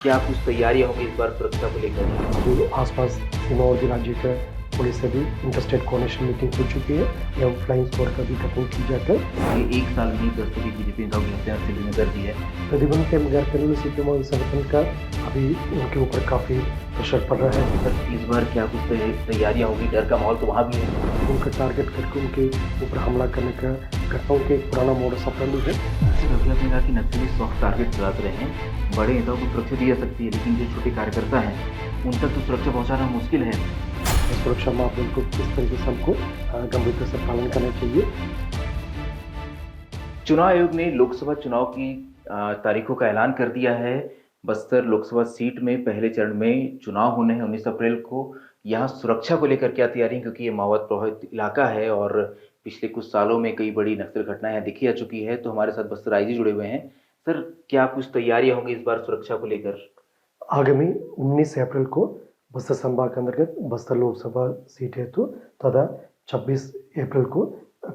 क्या कुछ तैयारियां होंगी इस बार सुरक्षा को लेकर? जो आसपास सीमावर्ती राज्य का पुलिस से भी इंटरस्टेट कोऑर्डिनेशन मीटिंग हो चुकी है एवं फ्लाइंग स्क्वाड का भी गठन की जाकर ये एक साल में ही 10 से अधिक बीजेपी नेताओं की हत्या नक्सलियों ने कर दी है। प्रतिबंध के गैर कानूनी सीपीएम संगठन का अभी उनके ऊपर काफ़ी प्रेशर पड़ रहा है। सर इस बार क्या कुछ तैयारियां होंगी? डर का माहौल तो वहाँ भी है। उनका टारगेट करके उनके ऊपर हमला करने का घटनाओं के एक पुराना मोडस ऑपरेंडी है। सर अभी आपने कहा कि नक्सली सॉफ्ट टारगेट चलाते रहे हैं, बड़े नेताओं को सुरक्षा दी जा सकती है, लेकिन जो छोटे कार्यकर्ता हैं उन तक तो सुरक्षा पहुँचाना मुश्किल है। सुरक्षा मापदंड को किस तरीके से हमको गंभीरता से पालन करना चाहिए। चुनाव आयोग ने लोकसभा चुनाव की तारीखों का ऐलान कर दिया है। बस्तर लोकसभा सीट में पहले चरण में चुनाव होने हैं 19 अप्रैल को। यहाँ सुरक्षा को लेकर क्या तैयारी है, क्योंकि ये माओवाद प्रभावित इलाका है और पिछले कुछ सालों में कई बड़ी नक्सल घटनाएं यहाँ देखी जा चुकी है। तो हमारे साथ बस्तर आईजी जुड़े हुए हैं। सर क्या कुछ तैयारियां होंगी इस बार सुरक्षा को लेकर? आगामी 19 अप्रैल को बस्तर संभाग के अंतर्गत बस्तर लोकसभा सीट हेतु तथा 26 अप्रैल को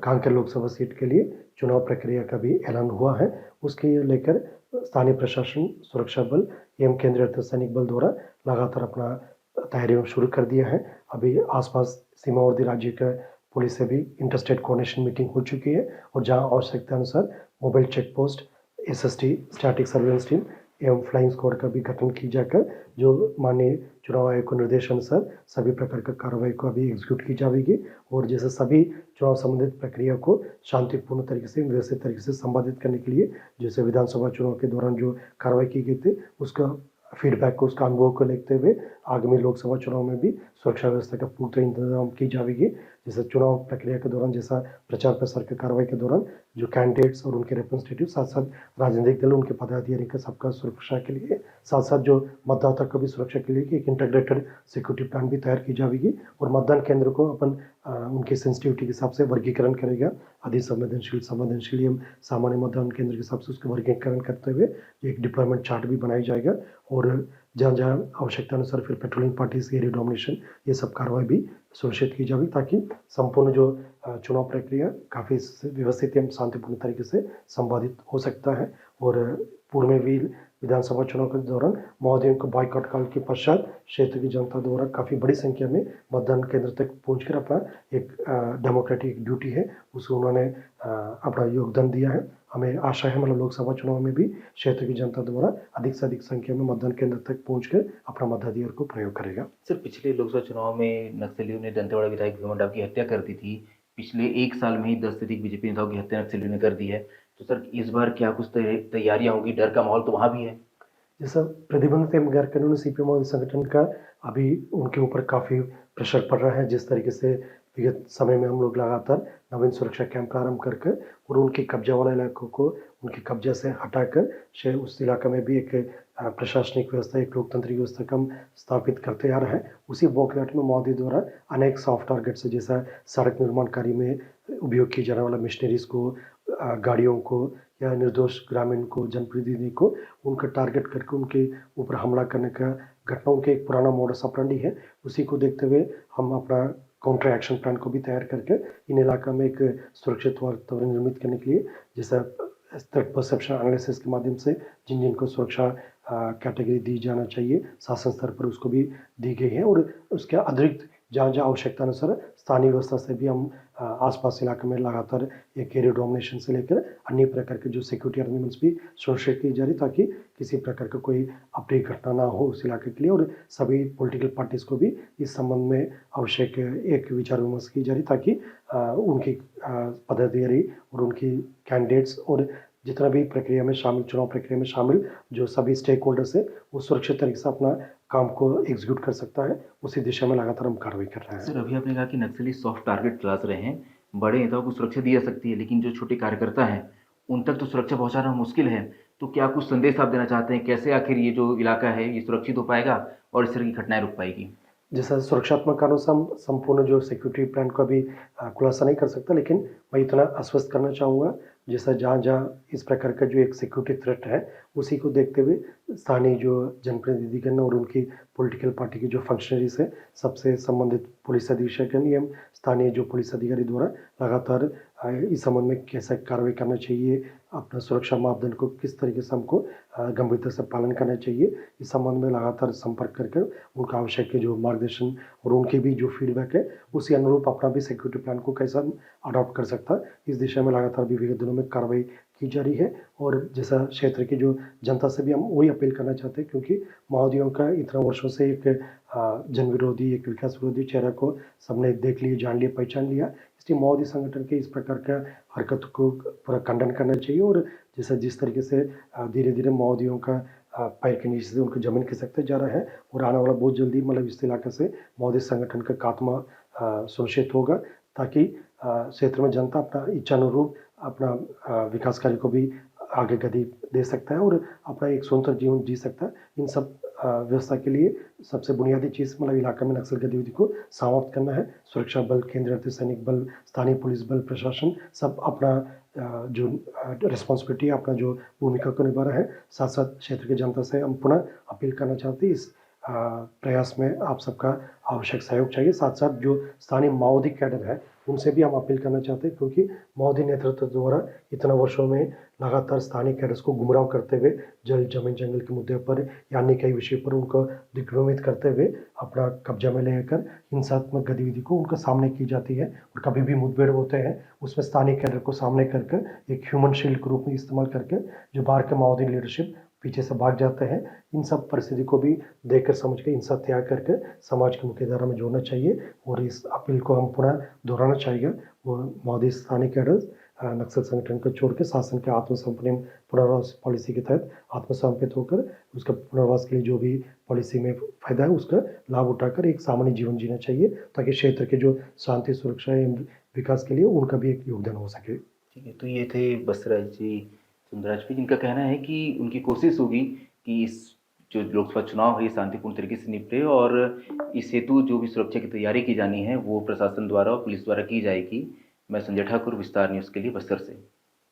कांकेर लोकसभा सीट के लिए चुनाव प्रक्रिया का भी ऐलान हुआ है। उसके लेकर स्थानीय प्रशासन, सुरक्षा बल एवं केंद्रीय अर्धसैनिक बल द्वारा लगातार अपना तैयारियां शुरू कर दिया है। अभी आसपास सीमावर्ती राज्य का पुलिस से भी इंटरस्टेट कोऑर्डिनेशन मीटिंग हो चुकी है और जहां आवश्यकता अनुसार mobile check post, SST, static surveillance team एवं फ्लाइंग स्क्वाड का भी गठन की जाकर जो माननीय चुनाव आयोग के निर्देशानुसार सभी प्रकार का कार्रवाई को अभी एग्जीक्यूट की जाएगी और जैसे सभी चुनाव संबंधित प्रक्रिया को शांतिपूर्ण तरीके से, व्यवस्थित तरीके से संपादित करने के लिए जैसे विधानसभा चुनाव के दौरान जो कार्रवाई की गई थी उसका फीडबैक को, उसका अनुभव को लेते हुए आगामी लोकसभा चुनाव में भी सुरक्षा व्यवस्था का पूर्ण इंतजाम की जाएगी। जैसे चुनाव प्रक्रिया के दौरान, जैसा प्रचार प्रसार की कार्रवाई के दौरान जो कैंडिडेट्स और उनके रिप्रेजेंटेटिव, साथ साथ राजनीतिक दल, उनके पदाधिकारी का सबका सुरक्षा के लिए, साथ साथ जो मतदाता का भी सुरक्षा के लिए एक इंटीग्रेटेड सिक्योरिटी प्लान भी तैयार की जाएगी और मतदान केंद्र को अपन उनकी सेंसिटिविटी के हिसाब से वर्गीकरण करेगा। अधिक संवेदनशील, संवेदनशील एवं सामान्य मतदान केंद्र के हिसाब से उसका वर्गीकरण करते हुए एक डिप्लॉयमेंट चार्ट भी बनाया जाएगा और जहाँ जहाँ आवश्यकता अनुसार फिर पेट्रोलिंग पार्टीज, एरिया डोमिनेशन, ये सब कार्रवाई भी सुनिश्चित की जाएगी ताकि संपूर्ण जो चुनाव प्रक्रिया काफ़ी व्यवस्थित एवं शांतिपूर्ण तरीके से संपादित हो सकता है। और पूर्व में भी विधानसभा चुनाव के दौरान महोदयों को बॉयकॉट काल के पश्चात क्षेत्र की जनता द्वारा काफ़ी बड़ी संख्या में मतदान केंद्र तक पहुंचकर अपना एक डेमोक्रेटिक ड्यूटी है उसको उन्होंने अपना योगदान दिया है। हमें आशा है मतलब लोकसभा चुनाव में भी क्षेत्र की जनता द्वारा अधिक से अधिक संख्या में मतदान केंद्र तक पहुंचकर अपना मताधिकार को प्रयोग करेगा। सर पिछले लोकसभा चुनाव में नक्सलियों ने दंतेवाड़ा विधायक भीमा डाव की हत्या कर दी थी। पिछले एक साल में ही 10 से अधिक बीजेपी नेताओं की हत्या नक्सलियों ने कर दी है। तो सर इस बार क्या कुछ तैयारियां होंगी? डर का माहौल तो वहाँ भी है। जैसा प्रतिबंधित एवं गैर कानूनी सीपीएम संगठन का अभी उनके ऊपर काफ़ी प्रेशर पड़ रहा है। जिस तरीके से विगत समय में हम लोग लगातार नवीन सुरक्षा कैंप प्रारंभ करके और उनके कब्जा वाले इलाकों को उनके कब्जा से हटाकर उस इलाका में भी एक प्रशासनिक व्यवस्था, एक लोकतांत्रिक व्यवस्था का हम स्थापित करते आ रहे हैं। उसी वॉकआउट में मोदी द्वारा अनेक सॉफ्ट टारगेट से, जैसा सड़क निर्माण कार्य में उपयोग किए जाने वाला मशीनरीज को, गाड़ियों को या निर्दोष ग्रामीण को, जनप्रतिनिधि को उनका टारगेट करके उनके ऊपर हमला करने का घटनाओं के एक पुराना मोडस ऑपरेंडी है। उसी को देखते हुए हम अपना काउंटर एक्शन प्लान को भी तैयार करके इन इलाका में एक सुरक्षित वातावरण निर्मित करने के लिए जैसा थ्रेट परसेप्शन एनालिसिस के माध्यम से जिन जिनको सुरक्षा कैटेगरी दी जाना चाहिए शासन स्तर पर उसको भी दी गई है और उसके अतिरिक्त जहाँ जहाँ आवश्यकता अनुसार स्थानीय व्यवस्था से भी हम आसपास इलाके में लगातार एक एरिया डोमिनेशन से लेकर अन्य प्रकार के जो सिक्योरिटी अरेंजमेंट्स भी सुनिश्चित की जा रही ताकि किसी प्रकार का कोई अप्रिय घटना ना हो उस इलाके के लिए। और सभी पॉलिटिकल पार्टीज को भी इस संबंध में आवश्यक एक विचार विमर्श की जा रही ताकि उनकी पदाधिकारी और उनकी कैंडिडेट्स और जितना भी प्रक्रिया में शामिल, चुनाव प्रक्रिया में शामिल जो सभी स्टेक होल्डर्स है वो सुरक्षित तरीके से अपना काम को एग्जीक्यूट कर सकता है। उसी दिशा में लगातार हम कार्रवाई कर रहे हैं। सर अभी आपने कहा कि नक्सली सॉफ्ट टारगेट चलाते रहे हैं, बड़े नेताओं को सुरक्षा दी जा सकती है, लेकिन जो छोटे कार्यकर्ता हैं उन तक तो सुरक्षा पहुंचाना मुश्किल है। तो क्या कुछ संदेश आप देना चाहते हैं? कैसे आखिर ये जो इलाका है ये सुरक्षित हो पाएगा और इस तरह की घटनाएं रुक पाएगी? जैसा सुरक्षात्मक कारणों से हम संपूर्ण जो सिक्योरिटी प्लान को अभी खुलासा नहीं कर सकता, लेकिन मैं इतना आश्वस्त करना चाहूँगा जैसा जहाँ जहाँ इस प्रकार का जो एक सिक्योरिटी थ्रेट है उसी को देखते हुए स्थानीय जो जनप्रतिनिधिगण और उनकी पॉलिटिकल पार्टी की जो फंक्शनरीज है सबसे संबंधित पुलिस अधीक्षक एवं स्थानीय जो पुलिस अधिकारी द्वारा लगातार इस संबंध में कैसा कार्रवाई करना चाहिए, अपना सुरक्षा मापदंड को किस तरीके से हमको गंभीरता से पालन करना चाहिए, इस संबंध में लगातार संपर्क करके उनका आवश्यक जो मार्गदर्शन और उनके भी जो फीडबैक है उसी अनुरूप अपना भी सिक्योरिटी प्लान को कैसा अडॉप्ट कर सकता है, इस दिशा में लगातार भी विगत दिनों में कार्रवाई की जा रही है। और जैसा क्षेत्र की जो जनता से भी हम वही अपील करना चाहते हैं, क्योंकि माओवादियों का इतना वर्षों से एक जन विरोधी, एक विकास विरोधी चेहरा को सबने देख लिया, जान लिया, पहचान लिया। इसलिए माओवादी संगठन के इस प्रकार का हरकत को पूरा खंडन करना चाहिए। और जैसे जिस तरीके से धीरे धीरे माओवादियों का पैर के नीचे से उनकी जमीन खिसकते जा रहा है, और आने वाला बहुत जल्दी मतलब इस इलाके से माओवादी संगठन का खात्मा सुनिश्चित होगा, ताकि क्षेत्र में जनता अपना इच्छानुरूप अपना विकास कार्य को भी आगे गति दे सकता है और अपना एक स्वतंत्र जीवन जी सकता है। इन सब व्यवस्था के लिए सबसे बुनियादी चीज़ मतलब इलाका में नक्सल गतिविधि को समाप्त करना है। सुरक्षा बल, केंद्रीय अर्धसैनिक बल, स्थानीय पुलिस बल, प्रशासन सब अपना जो रिस्पॉन्सिबिलिटी, अपना जो भूमिका को निभा रहा है। साथ साथ क्षेत्र की जनता से हम पुनः अपील करना चाहते हैं, इस प्रयास में आप सबका आवश्यक सहयोग चाहिए। साथ साथ जो स्थानीय माओवादी कैडर है उनसे भी हम अपील करना चाहते हैं, क्योंकि माओवादी नेतृत्व द्वारा इतना वर्षों में लगातार स्थानीय कैडर्स को गुमराह करते हुए जल, जमीन, जंगल के मुद्दे पर या अन्य कई विषय पर उनको दिग्भ्रमित करते हुए अपना कब्जा में लेकर हिंसात्मक गतिविधि को उनका सामने की जाती है। और कभी भी मुठभेड़ होते हैं उसमें स्थानीय कैडर को सामने करके एक ह्यूमन शील्ड के रूप में इस्तेमाल करके जो बाहर के माओवादी लीडरशिप पीछे से भाग जाते हैं। इन सब परिस्थिति को भी देखकर समझ के हिंसा त्याग करके समाज की मुख्यधारा में जोड़ना चाहिए। और इस अपील को हम पुनः दोहराना चाहिए। वो माओवादी स्थानीय कैडर्स नक्सल संगठन को छोड़ के शासन के आत्मसमर्पण पुनर्वास पॉलिसी के तहत आत्मसमर्पित होकर उसका पुनर्वास के लिए जो भी पॉलिसी में फायदा है उसका लाभ उठाकर एक सामान्य जीवन जीना चाहिए, ताकि क्षेत्र के जो शांति, सुरक्षा एवं विकास के लिए उनका भी एक योगदान हो सके। ठीक है, तो ये थे बसराज जी, सुंदराज भी, जिनका कहना है कि उनकी कोशिश होगी कि इस जो लोकसभा चुनाव है ये शांतिपूर्ण तरीके से निपटे और इस हेतु जो भी सुरक्षा की तैयारी की जानी है वो प्रशासन द्वारा और पुलिस द्वारा की जाएगी। मैं संजय ठाकुर, विस्तार न्यूज़ के लिए बस्तर से।